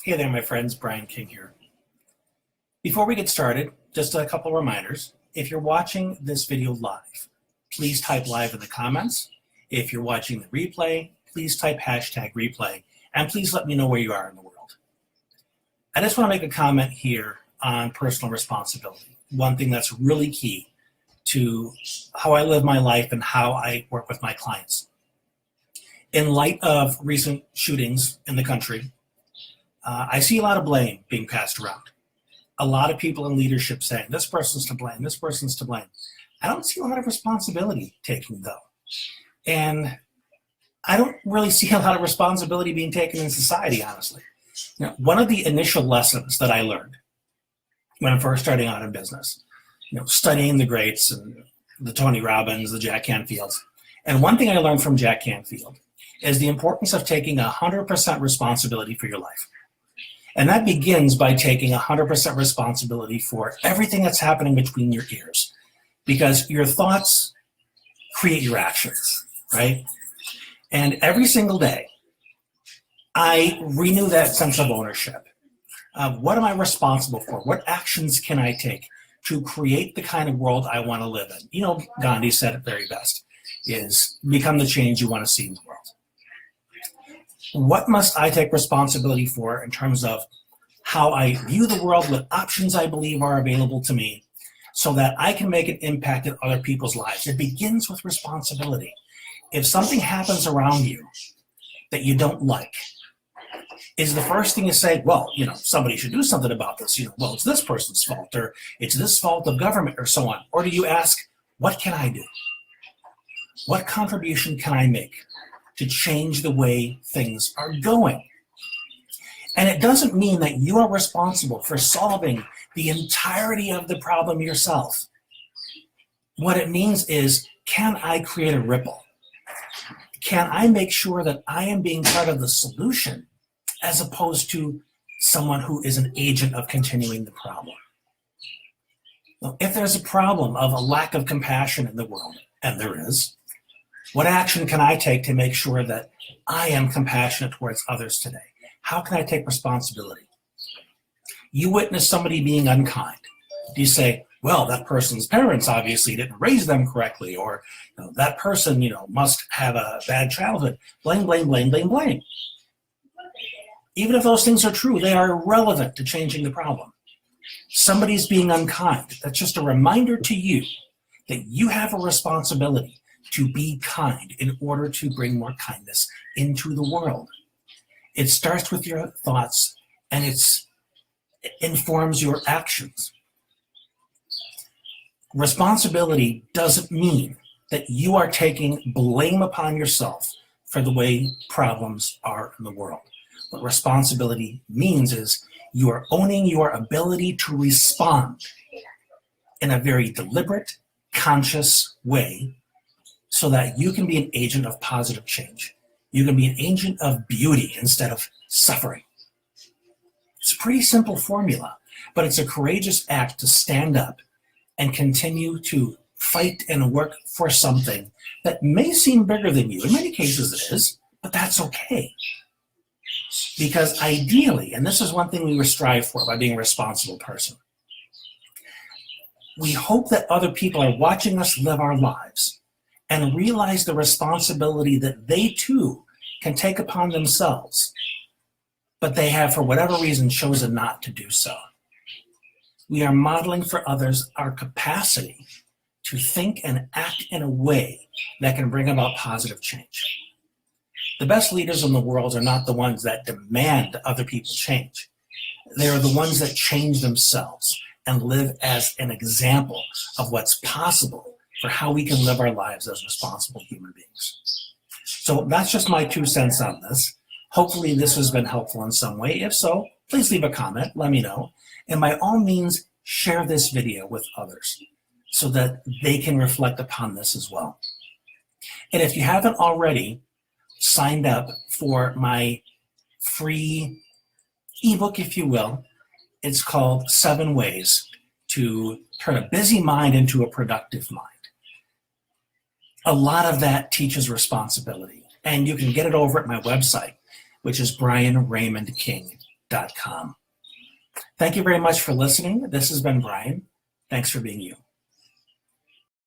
Hey there, my friends. Brian King here. Before we get started, just a couple reminders. If you're watching this video live, please type live in the comments. If you're watching the replay, please type hashtag replay, and please let me know where you are in the world. I just want to make a comment here on personal responsibility. One thing that's really key to how I live my life and how I work with my clients. In light of recent shootings in the country, I see a lot of blame being passed around. A lot of people in leadership saying, this person's to blame, this person's to blame. I don't see a lot of responsibility taken, though. And I don't really see a lot of responsibility being taken in society, honestly. One of the initial lessons that I learned when I'm first starting out in business, studying the greats and the Tony Robbins, the Jack Canfields. And one thing I learned from Jack Canfield is the importance of taking 100% responsibility for your life. And that begins by taking 100% responsibility for everything that's happening between your ears, because your thoughts create your actions, right? And every single day, I renew that sense of ownership. What am I responsible for? What actions can I take to create the kind of world I want to live in? Gandhi said it very best, is become the change you want to see in the world. What must I take responsibility for in terms of how I view the world, what options I believe are available to me, so that I can make an impact in other people's lives? It begins with responsibility. If something happens around you that you don't like, is the first thing you say, well, somebody should do something about this, well, it's this person's fault, or it's this fault of government, or so on? Or do you ask, what can I do? What contribution can I make to change the way things are going? And it doesn't mean that you are responsible for solving the entirety of the problem yourself. What it means is, can I create a ripple? Can I make sure that I am being part of the solution as opposed to someone who is an agent of continuing the problem? Now, if there's a problem of a lack of compassion in the world, and there is, what action can I take to make sure that I am compassionate towards others today? How can I take responsibility? You witness somebody being unkind. Do you say, well, that person's parents obviously didn't raise them correctly, or that person, must have a bad childhood? Blame, blame, blame, blame, blame. Even if those things are true, they are irrelevant to changing the problem. Somebody's being unkind. That's just a reminder to you that you have a responsibility to be kind in order to bring more kindness into the world. It starts with your thoughts, and it informs your actions. Responsibility doesn't mean that you are taking blame upon yourself for the way problems are in the world. What responsibility means is you are owning your ability to respond in a very deliberate, conscious way so that you can be an agent of positive change. You can be an agent of beauty instead of suffering. It's a pretty simple formula, but it's a courageous act to stand up and continue to fight and work for something that may seem bigger than you. In many cases it is, but that's okay. Because ideally, and this is one thing we strive for by being a responsible person, we hope that other people are watching us live our lives and realize the responsibility that they too can take upon themselves, but they have, for whatever reason, chosen not to do so. We are modeling for others our capacity to think and act in a way that can bring about positive change. The best leaders in the world are not the ones that demand other people change. They are the ones that change themselves and live as an example of what's possible for how we can live our lives as responsible human beings. So that's just my 2 cents on this. Hopefully this has been helpful in some way. If so, please leave a comment, let me know. And by all means, share this video with others so that they can reflect upon this as well. And if you haven't already signed up for my free ebook, if you will, it's called 7 Ways to Turn a Busy Mind into a Productive Mind. A lot of that teaches responsibility, and you can get it over at my website, which is brianraymondking.com. Thank you very much for listening. This has been Brian. Thanks for being you.